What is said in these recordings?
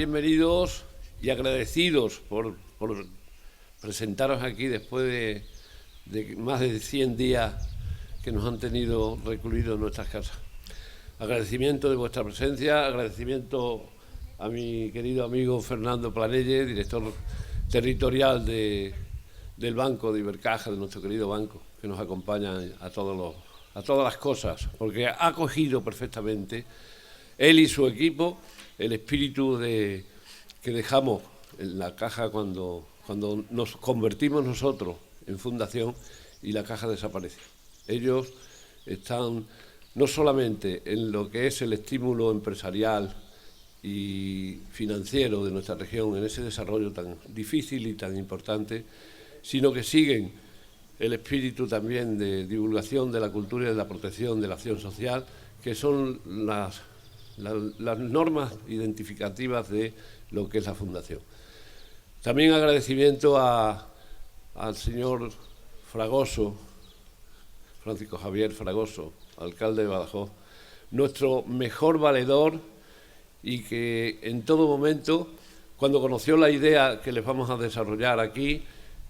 bienvenidos y agradecidos por presentaros aquí después de más de 100 días que nos han tenido recluidos en nuestras casas. Agradecimiento de vuestra presencia, agradecimiento a mi querido amigo Fernando Planelle, director territorial del Banco de Ibercaja, de nuestro querido banco, que nos acompaña a todas las cosas, porque ha acogido perfectamente él y su equipo el espíritu que dejamos en la caja cuando nos convertimos nosotros en fundación y la caja desaparece. Ellos están no solamente en lo que es el estímulo empresarial y financiero de nuestra región, en ese desarrollo tan difícil y tan importante, sino que siguen el espíritu también de divulgación de la cultura y de la protección de la acción social, que son las normas identificativas de lo que es la Fundación. También agradecimiento al señor Fragoso, Francisco Javier Fragoso, alcalde de Badajoz, nuestro mejor valedor, y que en todo momento, cuando conoció la idea que les vamos a desarrollar aquí,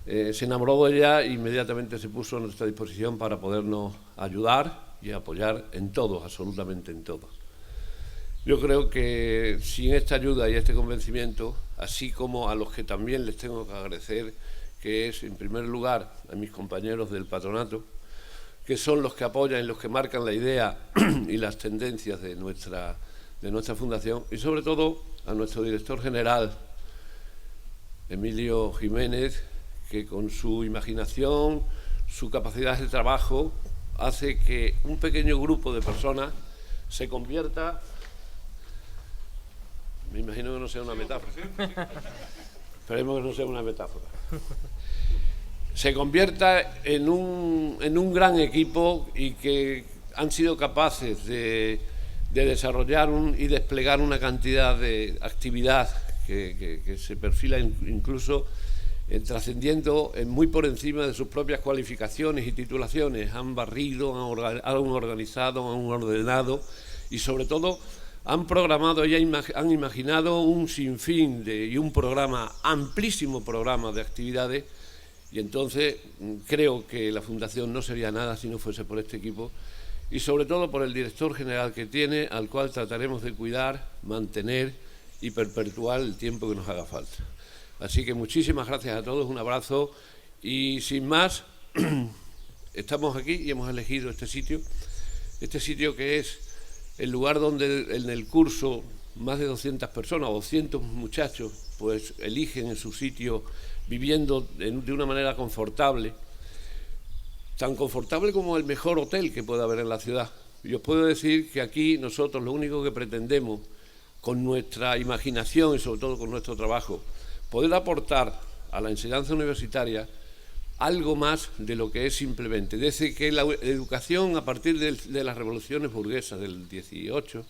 se enamoró de ella e inmediatamente se puso a nuestra disposición para podernos ayudar y apoyar en todo, absolutamente en todo. Yo creo que sin esta ayuda y este convencimiento, así como a los que también les tengo que agradecer, que es en primer lugar a mis compañeros del patronato, que son los que apoyan y los que marcan la idea y las tendencias de nuestra fundación, y sobre todo a nuestro director general, Emilio Jiménez, que con su imaginación, su capacidad de trabajo, hace que un pequeño grupo de personas se convierta... Me imagino que no sea una metáfora. Esperemos que no sea una metáfora. Se convierta en un gran equipo y que han sido capaces de desarrollar y desplegar una cantidad de actividad que se perfila incluso trascendiendo muy por encima de sus propias cualificaciones y titulaciones. Han barrido, han organizado, han ordenado y sobre todo han programado y han imaginado un sinfín y un programa, amplísimo programa de actividades, y entonces creo que la Fundación no sería nada si no fuese por este equipo y sobre todo por el director general que tiene, al cual trataremos de cuidar, mantener y perpetuar el tiempo que nos haga falta. Así que muchísimas gracias a todos, un abrazo y sin más, estamos aquí y hemos elegido este sitio que es el lugar donde en el curso más de 200 personas, 200 muchachos, pues eligen en su sitio viviendo de una manera confortable, tan confortable como el mejor hotel que pueda haber en la ciudad. Y os puedo decir que aquí nosotros lo único que pretendemos, con nuestra imaginación y sobre todo con nuestro trabajo, poder aportar a la enseñanza universitaria algo más de lo que es simplemente. Desde que la educación, a partir de las revoluciones burguesas del 18,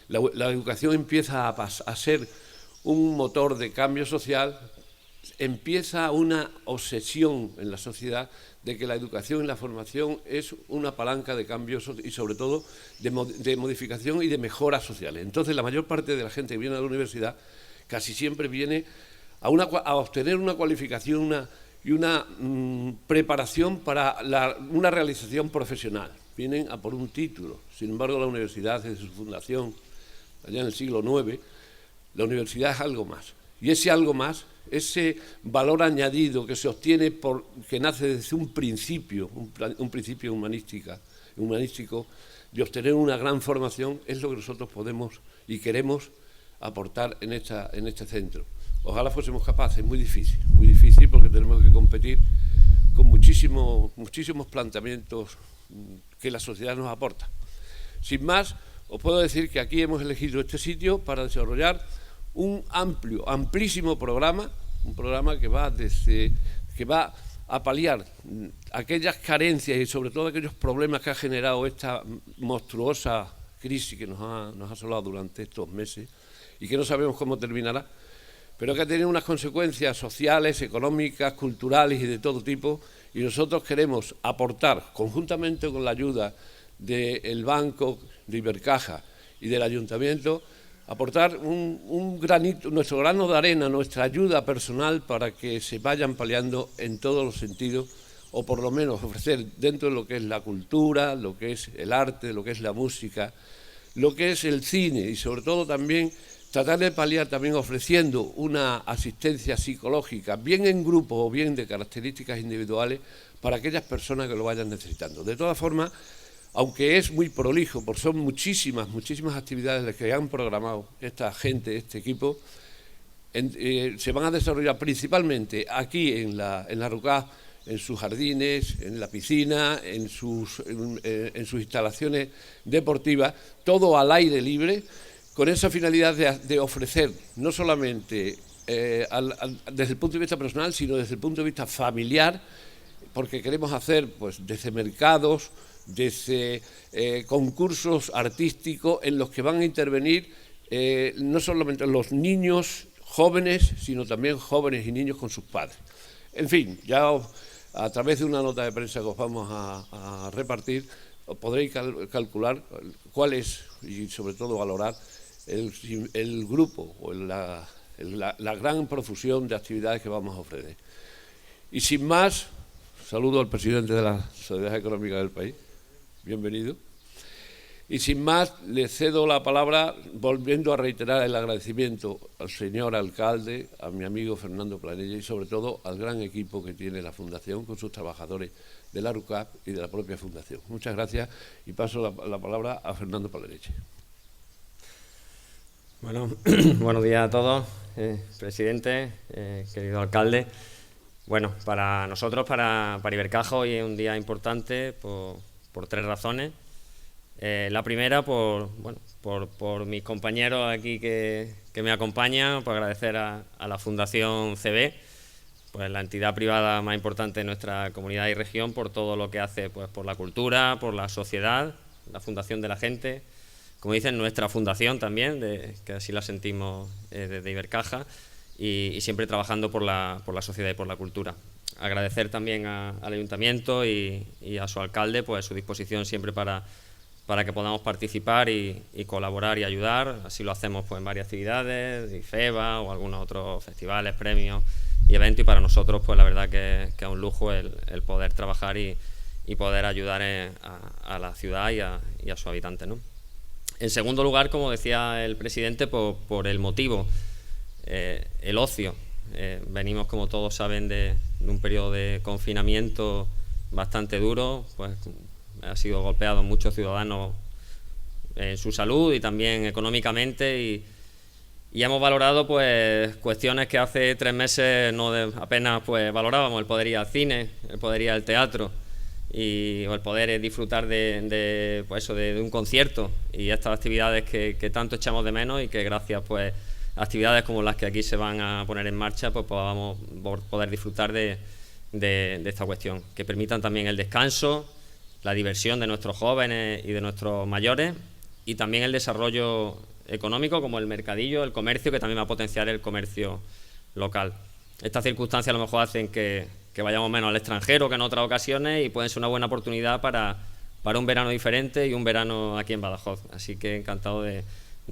la educación empieza a ser un motor de cambio social, empieza una obsesión en la sociedad de que la educación y la formación es una palanca de cambio y sobre todo de modificación y de mejoras sociales. Entonces la mayor parte de la gente que viene a la universidad casi siempre viene a obtener una cualificación y una preparación para una realización profesional. Vienen a por un título. Sin embargo, la universidad, desde su fundación, allá en el siglo IX, la universidad es algo más. Y ese algo más, ese valor añadido que se obtiene que nace desde un principio humanístico, de obtener una gran formación, es lo que nosotros podemos y queremos aportar en este centro. Ojalá fuésemos capaces, muy difícil porque tenemos que competir con muchísimos planteamientos que la sociedad nos aporta. Sin más, os puedo decir que aquí hemos elegido este sitio para desarrollar un amplísimo programa, un programa que va a paliar aquellas carencias y sobre todo aquellos problemas que ha generado esta monstruosa crisis que nos ha asolado durante estos meses y que no sabemos cómo terminará, pero que ha tenido unas consecuencias sociales, económicas, culturales y de todo tipo, y nosotros queremos aportar, conjuntamente con la ayuda del Banco de Ibercaja y del Ayuntamiento, aportar un granito, nuestro grano de arena, nuestra ayuda personal para que se vayan paliando en todos los sentidos, o por lo menos ofrecer dentro de lo que es la cultura, lo que es el arte, lo que es la música, lo que es el cine y sobre todo también tratar de paliar también ofreciendo una asistencia psicológica, bien en grupo o bien de características individuales, para aquellas personas que lo vayan necesitando. De todas formas, aunque es muy prolijo, porque son muchísimas actividades las que han programado esta gente, este equipo, se van a desarrollar principalmente aquí en la RUCAP, en sus jardines, en la piscina, en sus instalaciones deportivas, todo al aire libre, con esa finalidad de ofrecer no solamente desde el punto de vista personal, sino desde el punto de vista familiar, porque queremos hacer pues desde mercados, desde concursos artísticos en los que van a intervenir no solamente los niños jóvenes, sino también jóvenes y niños con sus padres. En fin, ya a través de una nota de prensa que os vamos a repartir, podréis calcular cuál es, y sobre todo valorar, el grupo o la gran profusión de actividades que vamos a ofrecer. Y sin más, saludo al presidente de la Sociedad Económica del país, bienvenido. Y sin más, le cedo la palabra, volviendo a reiterar el agradecimiento al señor alcalde, a mi amigo Fernando Planella y sobre todo al gran equipo que tiene la Fundación con sus trabajadores de la RUCAP y de la propia Fundación. Muchas gracias y paso la palabra a Fernando Planella. Bueno, buenos días a todos, presidente, querido alcalde. Bueno, para nosotros, para Ibercaja, hoy es un día importante por tres razones. La primera, por mis compañeros aquí que me acompañan, por agradecer a la Fundación CB, pues la entidad privada más importante de nuestra comunidad y región, por todo lo que hace pues, por la cultura, por la sociedad, la Fundación de la Gente, como dicen, nuestra fundación también, que así la sentimos desde Ibercaja, y siempre trabajando por la sociedad y por la cultura. Agradecer también al Ayuntamiento y a su alcalde pues su disposición siempre para que podamos participar y colaborar y ayudar. Así lo hacemos pues, en varias actividades, IFEBA o algunos otros festivales, premios y eventos, y para nosotros pues la verdad que es un lujo el poder trabajar y poder ayudar a la ciudad y a sus habitantes, ¿no? En segundo lugar, como decía el presidente, por el motivo, el ocio. Venimos, como todos saben, de un periodo de confinamiento bastante duro, pues ha sido golpeado muchos ciudadanos en su salud y también económicamente, y hemos valorado pues cuestiones que hace 3 meses apenas pues valorábamos: el poder ir al cine, el poder ir al teatro o el poder disfrutar de un concierto, y estas actividades que tanto echamos de menos, y que gracias pues a actividades como las que aquí se van a poner en marcha pues podamos poder disfrutar de esta cuestión, que permitan también el descanso, la diversión de nuestros jóvenes y de nuestros mayores, y también el desarrollo económico, como el mercadillo, el comercio, que también va a potenciar el comercio local. Estas circunstancias a lo mejor hacen que vayamos menos al extranjero que en otras ocasiones, y pueden ser una buena oportunidad para un verano diferente y un verano aquí en Badajoz. Así que encantado de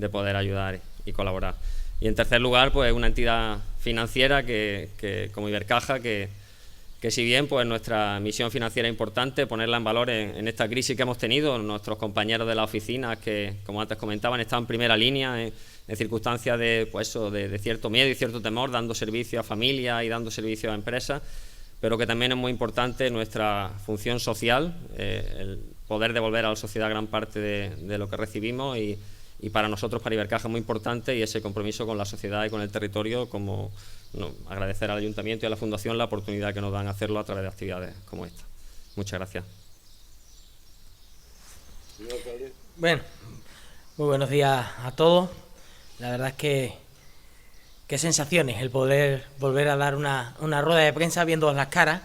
poder ayudar y colaborar. Y en tercer lugar, pues una entidad financiera que como Ibercaja, que si bien pues nuestra misión financiera es importante, ponerla en valor en esta crisis que hemos tenido. Nuestros compañeros de la oficina, que como antes comentaban, están en primera línea en circunstancias de cierto miedo y cierto temor, dando servicio a familias y dando servicio a empresas, pero que también es muy importante nuestra función social, el poder devolver a la sociedad gran parte de lo que recibimos, y para nosotros, para Ibercaja, es muy importante, y ese compromiso con la sociedad y con el territorio, agradecer al Ayuntamiento y a la Fundación la oportunidad que nos dan a hacerlo a través de actividades como esta. Muchas gracias. Bueno, muy buenos días a todos. La verdad es que qué sensaciones el poder volver a dar una rueda de prensa viendo las caras,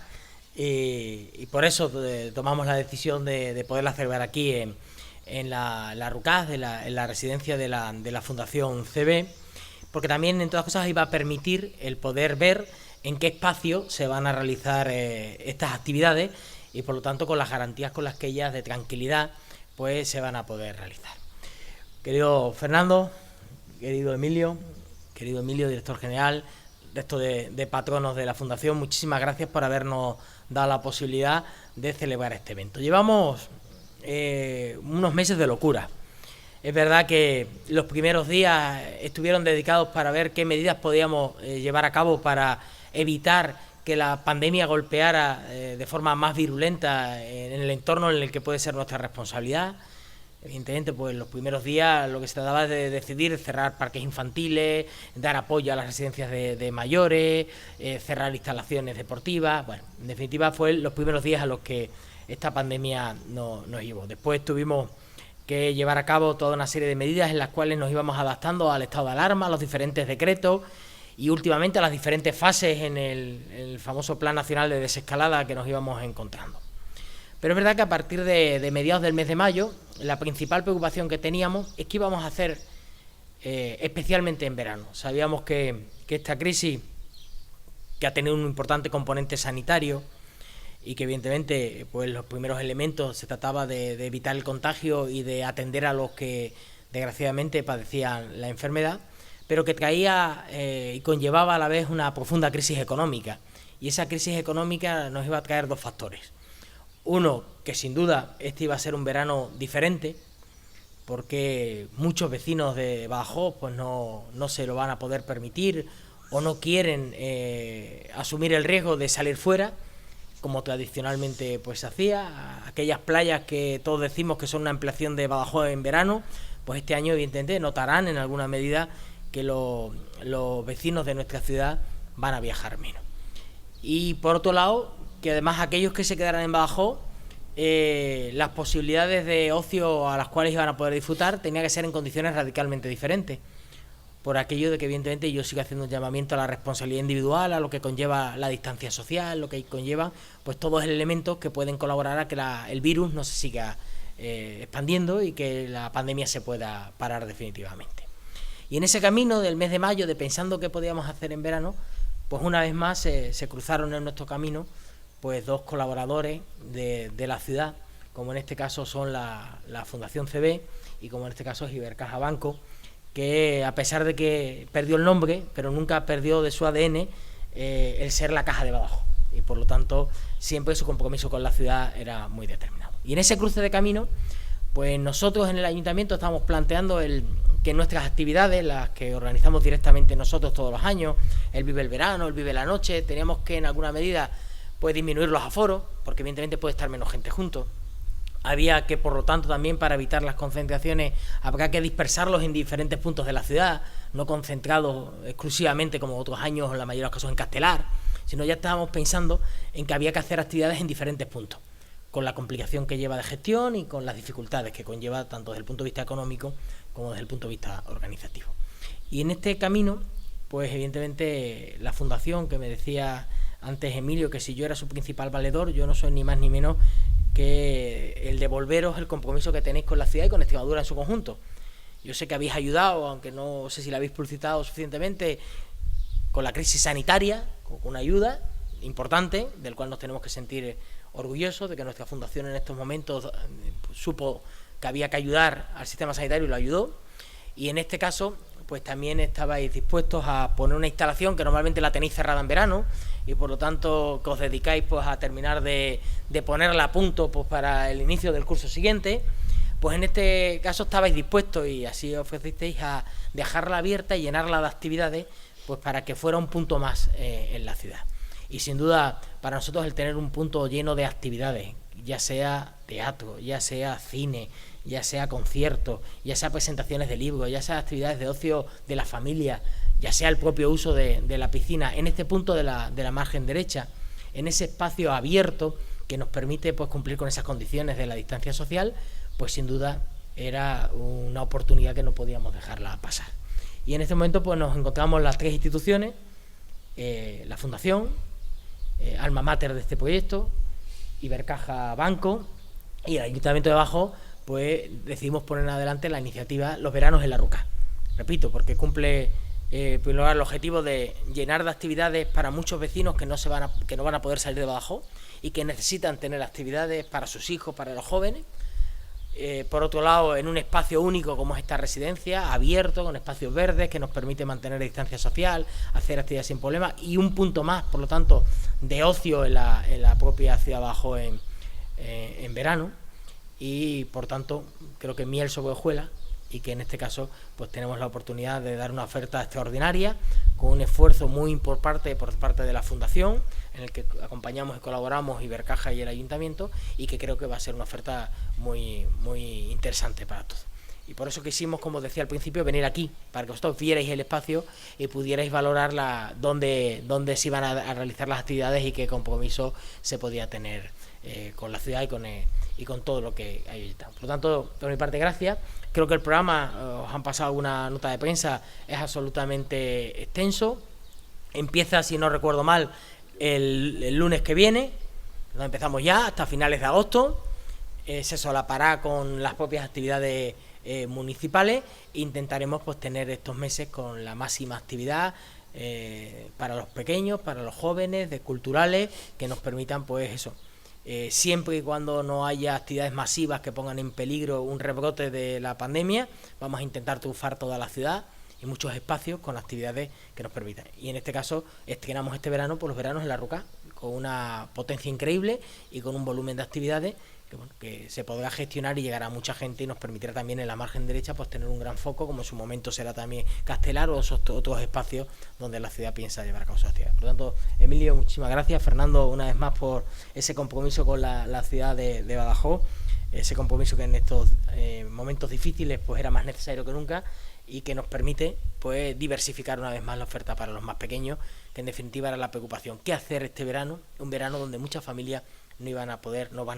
y por eso tomamos la decisión de poderla celebrar aquí en la RUCAP, en la residencia de la Fundación CB, porque también, en todas cosas, iba a permitir el poder ver en qué espacio se van a realizar estas actividades, y por lo tanto con las garantías con las que ellas, de tranquilidad, pues se van a poder realizar. Querido Fernando, querido Emilio, director general, resto de patronos de la Fundación, muchísimas gracias por habernos dado la posibilidad de celebrar este evento. Llevamos unos meses de locura. Es verdad que los primeros días estuvieron dedicados para ver qué medidas podíamos llevar a cabo para evitar que la pandemia golpeara de forma más virulenta en el entorno en el que puede ser nuestra responsabilidad. Evidentemente, pues los primeros días lo que se trataba de decidir es cerrar parques infantiles, dar apoyo a las residencias de mayores, cerrar instalaciones deportivas. Bueno, en definitiva, fue los primeros días a los que esta pandemia nos llevó. Después tuvimos que llevar a cabo toda una serie de medidas en las cuales nos íbamos adaptando al estado de alarma, a los diferentes decretos y últimamente a las diferentes fases en el famoso Plan Nacional de Desescalada que nos íbamos encontrando. Pero es verdad que a partir de mediados del mes de mayo, la principal preocupación que teníamos es qué íbamos a hacer especialmente en verano. Sabíamos que esta crisis, que ha tenido un importante componente sanitario y que evidentemente pues los primeros elementos se trataba de evitar el contagio y de atender a los que desgraciadamente padecían la enfermedad, pero que traía y conllevaba a la vez una profunda crisis económica. Y esa crisis económica nos iba a traer dos factores. Uno, que sin duda este iba a ser un verano diferente, porque muchos vecinos de Badajoz pues no se lo van a poder permitir o no quieren asumir el riesgo de salir fuera, como tradicionalmente pues se hacía. Aquellas playas que todos decimos que son una ampliación de Badajoz en verano, pues este año evidentemente notarán en alguna medida que los vecinos de nuestra ciudad van a viajar menos. Y por otro lado, que además aquellos que se quedaran en Badajoz, las posibilidades de ocio a las cuales iban a poder disfrutar tenía que ser en condiciones radicalmente diferentes, por aquello de que evidentemente yo sigo haciendo un llamamiento a la responsabilidad individual, a lo que conlleva la distancia social, lo que conlleva pues todos los elementos que pueden colaborar a que el virus no se siga expandiendo y que la pandemia se pueda parar definitivamente. Y en ese camino del mes de mayo, de pensando qué podíamos hacer en verano, pues una vez más se cruzaron en nuestro camino pues dos colaboradores de la ciudad, como en este caso son la Fundación CB y como en este caso es Ibercaja Banco, que a pesar de que perdió el nombre, pero nunca perdió de su ADN el ser la Caja de Badajoz, y por lo tanto siempre su compromiso con la ciudad era muy determinado. Y en ese cruce de camino, pues nosotros en el ayuntamiento estamos planteando que nuestras actividades, las que organizamos directamente nosotros todos los años, el Vive el Verano, el Vive la Noche, teníamos que en alguna medida pues disminuir los aforos, porque evidentemente puede estar menos gente juntos. Había que, por lo tanto, también para evitar las concentraciones, habrá que dispersarlos en diferentes puntos de la ciudad, no concentrados exclusivamente como otros años, en la mayoría de los casos en Castelar, sino ya estábamos pensando en que había que hacer actividades en diferentes puntos, con la complicación que lleva de gestión y con las dificultades que conlleva tanto desde el punto de vista económico como desde el punto de vista organizativo. Y en este camino, pues evidentemente la Fundación, que me decía antes Emilio que si yo era su principal valedor, yo no soy ni más ni menos que el devolveros el compromiso que tenéis con la ciudad y con Extremadura en su conjunto. Yo sé que habéis ayudado, aunque no sé si la habéis publicitado suficientemente, con la crisis sanitaria, con una ayuda importante, del cual nos tenemos que sentir orgullosos, de que nuestra fundación en estos momentos supo que había que ayudar al sistema sanitario y lo ayudó. Y en este caso, pues también estabais dispuestos a poner una instalación que normalmente la tenéis cerrada en verano y por lo tanto que os dedicáis pues a terminar de ponerla a punto pues para el inicio del curso siguiente. Pues en este caso estabais dispuestos y así ofrecisteis a dejarla abierta y llenarla de actividades pues para que fuera un punto más en la ciudad. Y sin duda para nosotros el tener un punto lleno de actividades, ya sea teatro, ya sea cine, ya sea conciertos, ya sea presentaciones de libros, ya sea actividades de ocio de la familia, ya sea el propio uso de la piscina, en este punto de la margen derecha, en ese espacio abierto que nos permite pues cumplir con esas condiciones de la distancia social, pues sin duda era una oportunidad que no podíamos dejarla pasar. Y en este momento pues nos encontramos las tres instituciones, la Fundación, alma mater de este proyecto, Ibercaja Banco y el Ayuntamiento de Badajoz, pues decidimos poner en adelante la iniciativa Los Veranos en la Ruca. Repito, porque cumple en primer lugar el objetivo de llenar de actividades para muchos vecinos que no van a poder salir de Badajoz y que necesitan tener actividades para sus hijos, para los jóvenes. por otro lado, en un espacio único como es esta residencia, abierto, con espacios verdes, que nos permite mantener distancia social, hacer actividades sin problemas, y un punto más, por lo tanto, de ocio en la propia Ciudad de Badajoz en verano. Y, por tanto, creo que miel sobre hojuelas, y que en este caso pues tenemos la oportunidad de dar una oferta extraordinaria, con un esfuerzo muy por parte de la Fundación, en el que acompañamos y colaboramos Ibercaja y el Ayuntamiento, y que creo que va a ser una oferta muy interesante para todos. Y por eso quisimos, como decía al principio, venir aquí, para que vosotros vierais el espacio y pudierais valorar dónde se iban a realizar las actividades y qué compromiso se podía tener con la ciudad y con todo lo que hay está. Por lo tanto, por mi parte, gracias. Creo que el programa, os han pasado alguna nota de prensa, es absolutamente extenso. Empieza, si no recuerdo mal, el lunes que viene. Nos empezamos ya hasta finales de agosto. Se solapará con las propias actividades municipales. Intentaremos pues tener estos meses con la máxima actividad para los pequeños, para los jóvenes, de culturales, que nos permitan pues eso. Siempre y cuando no haya actividades masivas que pongan en peligro un rebrote de la pandemia, vamos a intentar triunfar toda la ciudad y muchos espacios con actividades que nos permitan. Y en este caso estrenamos este verano por los veranos en la Ruca, con una potencia increíble y con un volumen de actividades que se podrá gestionar y llegará a mucha gente, y nos permitirá también en la margen derecha pues tener un gran foco, como en su momento será también Castelar o otros espacios donde la ciudad piensa llevar a cabo sus actividades. Por lo tanto, Emilio, muchísimas gracias. Fernando, una vez más por ese compromiso con la ciudad de Badajoz, ese compromiso que en estos momentos difíciles pues era más necesario que nunca, y que nos permite pues diversificar una vez más la oferta para los más pequeños, que en definitiva era la preocupación. ¿Qué hacer este verano? Un verano donde muchas familias no van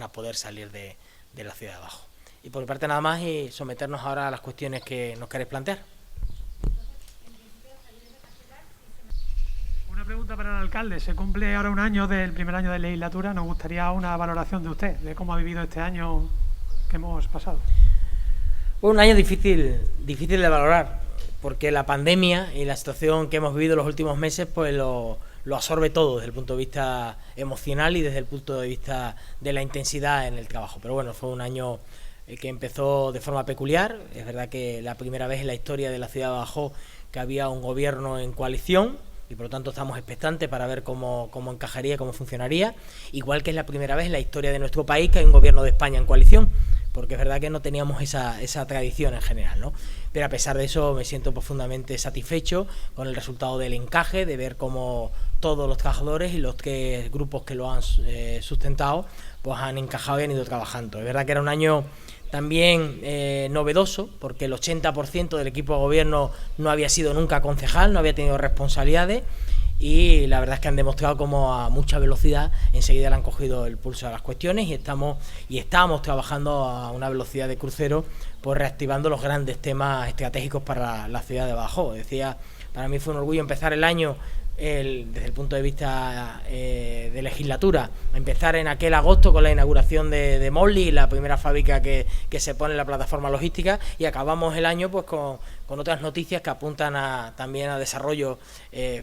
a poder salir de la ciudad de abajo. Y por mi parte nada más, y someternos ahora a las cuestiones que nos queréis plantear. Una pregunta para el alcalde. Se cumple ahora un año del primer año de legislatura. Nos gustaría una valoración de usted, de cómo ha vivido este año que hemos pasado. Fue un año difícil de valorar, porque la pandemia y la situación que hemos vivido los últimos meses pues lo absorbe todo desde el punto de vista emocional y desde el punto de vista de la intensidad en el trabajo. Pero bueno, fue un año que empezó de forma peculiar. Es verdad que la primera vez en la historia de la ciudad de Badajoz que había un gobierno en coalición, y por lo tanto estamos expectantes para ver cómo encajaría, cómo funcionaría. Igual que es la primera vez en la historia de nuestro país que hay un gobierno de España en coalición, porque es verdad que no teníamos esa tradición en general, ¿no? Pero a pesar de eso me siento profundamente satisfecho con el resultado del encaje, de ver cómo todos los trabajadores y los tres grupos que lo han sustentado pues han encajado y han ido trabajando. Es verdad que era un año también novedoso, porque el 80% del equipo de gobierno no había sido nunca concejal, no había tenido responsabilidades, y la verdad es que han demostrado cómo a mucha velocidad enseguida le han cogido el pulso a las cuestiones, y estamos trabajando a una velocidad de crucero, pues reactivando los grandes temas estratégicos para la ciudad de Badajoz. Decía, para mí fue un orgullo empezar el año desde el punto de vista de legislatura, empezar en aquel agosto con la inauguración de Molly, la primera fábrica que se pone en la plataforma logística, y acabamos el año pues con otras noticias que apuntan también a desarrollo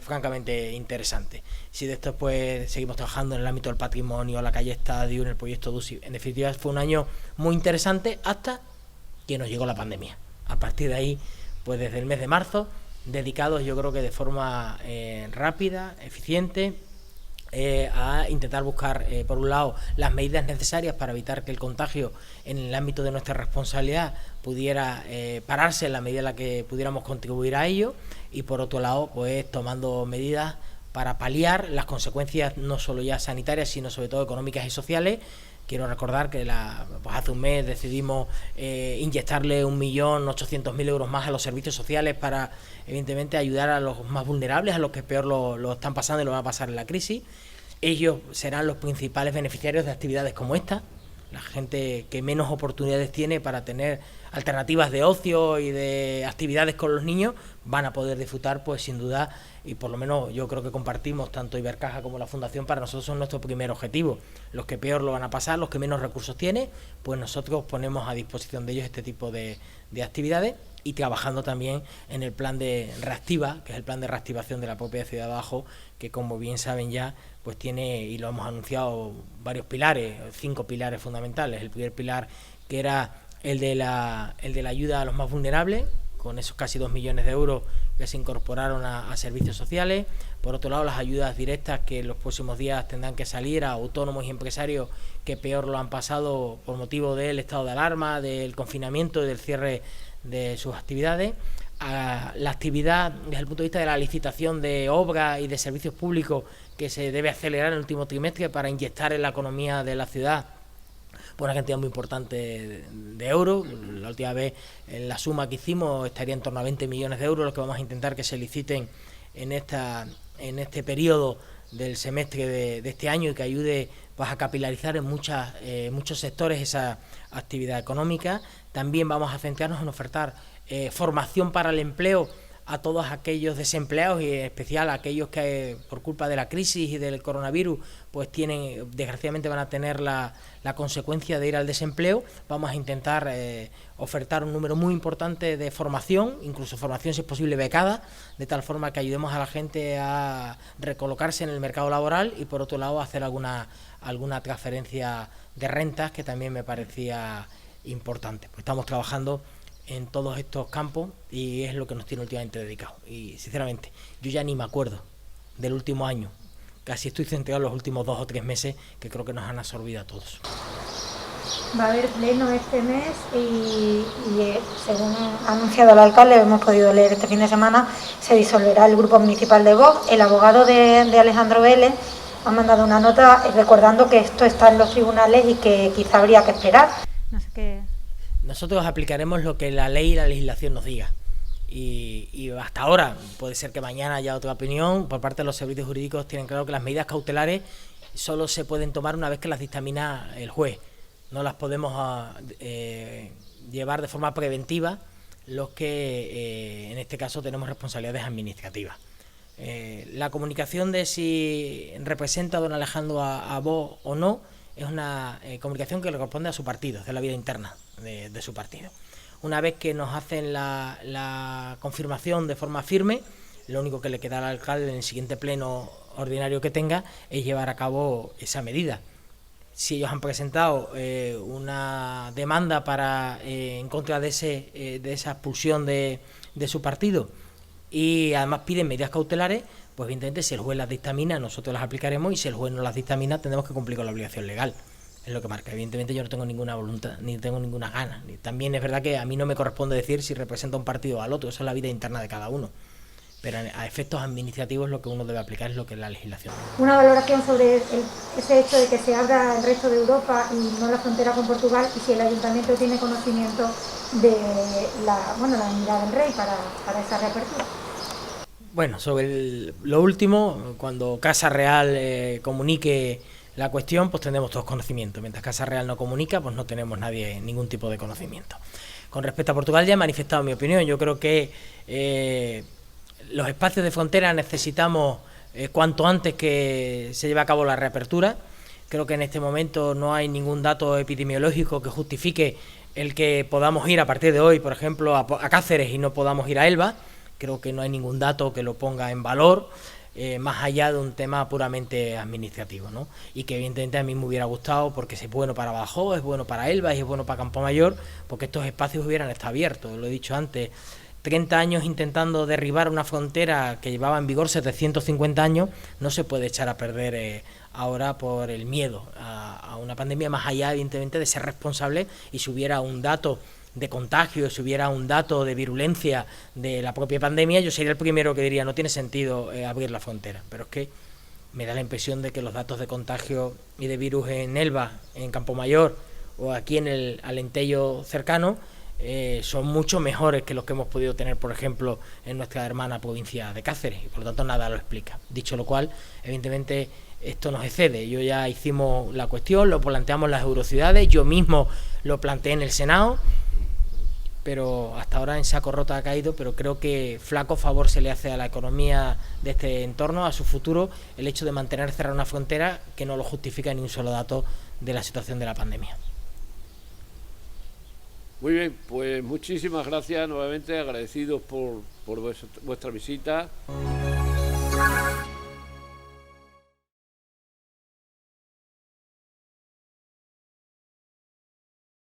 francamente interesante. Si de esto pues seguimos trabajando en el ámbito del patrimonio, la calle Estadio, en el proyecto DUSI. En definitiva fue un año muy interesante hasta que nos llegó la pandemia. A partir de ahí, pues desde el mes de marzo, dedicados yo creo que de forma rápida, eficiente, a intentar buscar por un lado las medidas necesarias para evitar que el contagio en el ámbito de nuestra responsabilidad pudiera pararse en la medida en la que pudiéramos contribuir a ello, y por otro lado pues tomando medidas para paliar las consecuencias no solo ya sanitarias sino sobre todo económicas y sociales. Quiero recordar que pues hace un mes decidimos inyectarle 1.800.000 euros más a los servicios sociales para, evidentemente, ayudar a los más vulnerables, a los que peor lo están pasando y lo van a pasar en la crisis. Ellos serán los principales beneficiarios de actividades como esta. La gente que menos oportunidades tiene para tener alternativas de ocio y de actividades con los niños van a poder disfrutar, pues sin duda, y por lo menos yo creo que compartimos tanto Ibercaja como la Fundación, para nosotros son nuestro primer objetivo. Los que peor lo van a pasar, los que menos recursos tienen, pues nosotros ponemos a disposición de ellos este tipo de actividades, y trabajando también en el plan de reactiva, que es el plan de reactivación de la propia ciudad de Badajoz, que como bien saben ya, pues tiene, y lo hemos anunciado, varios pilares, 5 pilares fundamentales. El primer pilar, que era el de la ayuda a los más vulnerables, con esos casi 2 millones de euros que se incorporaron a servicios sociales. Por otro lado, las ayudas directas que en los próximos días tendrán que salir a autónomos y empresarios que peor lo han pasado por motivo del estado de alarma, del confinamiento y del cierre de sus actividades. A la actividad desde el punto de vista de la licitación de obras y de servicios públicos que se debe acelerar en el último trimestre para inyectar en la economía de la ciudad por una cantidad muy importante de euros. La última vez la suma que hicimos estaría en torno a 20 millones de euros, los que vamos a intentar que se liciten en este periodo del semestre de este año y que ayude pues a capilarizar en muchos sectores esa actividad económica. También vamos a centrarnos en ofertar formación para el empleo a todos aquellos desempleados y en especial a aquellos que por culpa de la crisis y del coronavirus pues desgraciadamente van a tener la consecuencia de ir al desempleo. Vamos a intentar ofertar un número muy importante de formación, incluso formación si es posible becada, de tal forma que ayudemos a la gente a recolocarse en el mercado laboral y por otro lado hacer alguna transferencia de rentas que también me parecía importante. Pues estamos trabajando en todos estos campos y es lo que nos tiene últimamente dedicado. Y sinceramente, yo ya ni me acuerdo del último año. Casi estoy centrado en los últimos 2 o 3 meses que creo que nos han absorbido a todos. Va a haber pleno este mes y según ha anunciado el alcalde, hemos podido leer este fin de semana, se disolverá el grupo municipal de Vox. El abogado de Alejandro Vélez ha mandado una nota recordando que esto está en los tribunales y que quizá habría que esperar. No sé qué. Nosotros aplicaremos lo que la ley y la legislación nos diga. Y hasta ahora, puede ser que mañana haya otra opinión, por parte de los servicios jurídicos tienen claro que las medidas cautelares solo se pueden tomar una vez que las dictamina el juez. No las podemos llevar de forma preventiva los que en este caso tenemos responsabilidades administrativas. La comunicación de si representa a don Alejandro a Vox o no es una comunicación que le corresponde a su partido, de la vida interna de su partido. Una vez que nos hacen la confirmación de forma firme, lo único que le queda al alcalde en el siguiente pleno ordinario que tenga es llevar a cabo esa medida. Si ellos han presentado una demanda en contra de esa expulsión de su partido y además piden medidas cautelares, pues evidentemente si el juez las dictamina nosotros las aplicaremos y si el juez no las dictamina tendremos que cumplir con la obligación legal. Es lo que marca. Evidentemente yo no tengo ninguna voluntad, ni tengo ninguna gana. También es verdad que a mí no me corresponde decir si representa un partido o al otro, eso es la vida interna de cada uno. Pero a efectos administrativos lo que uno debe aplicar es lo que es la legislación. Una valoración sobre ese hecho de que se abra el resto de Europa y no la frontera con Portugal y si el ayuntamiento tiene conocimiento de la unidad del Rey para esa reapertura. Bueno, sobre lo último, cuando Casa Real comunique la cuestión, pues tendremos todos conocimiento. Mientras Casa Real no comunica, pues no tenemos nadie ningún tipo de conocimiento. Con respecto a Portugal ya he manifestado mi opinión. Yo creo que los espacios de frontera necesitamos cuanto antes que se lleve a cabo la reapertura. Creo que en este momento no hay ningún dato epidemiológico que justifique el que podamos ir a partir de hoy, por ejemplo, a Cáceres y no podamos ir a Elba. Creo que no hay ningún dato que lo ponga en valor, más allá de un tema puramente administrativo, ¿no? Y que evidentemente a mí me hubiera gustado, porque es bueno para Badajoz, es bueno para Elba y es bueno para Campomayor, porque estos espacios hubieran estado abiertos. Lo he dicho antes, 30 años intentando derribar una frontera que llevaba en vigor 750 años, no se puede echar a perder ahora por el miedo a una pandemia, más allá evidentemente de ser responsable. Y si hubiera un dato de contagio, si hubiera un dato de virulencia de la propia pandemia, yo sería el primero que diría no tiene sentido abrir la frontera, pero es que me da la impresión de que los datos de contagio y de virus en Elba, en Campomayor o aquí en el Alentejo cercano son mucho mejores que los que hemos podido tener, por ejemplo, en nuestra hermana provincia de Cáceres, y por lo tanto nada lo explica. Dicho lo cual, evidentemente esto nos excede. Yo ya hicimos la cuestión, lo planteamos las eurociudades, yo mismo lo planteé en el Senado, pero hasta ahora en saco roto ha caído, pero creo que flaco favor se le hace a la economía de este entorno, a su futuro, el hecho de mantener cerrada una frontera que no lo justifica ni un solo dato de la situación de la pandemia. Muy bien, pues muchísimas gracias nuevamente, agradecidos por vuestra visita.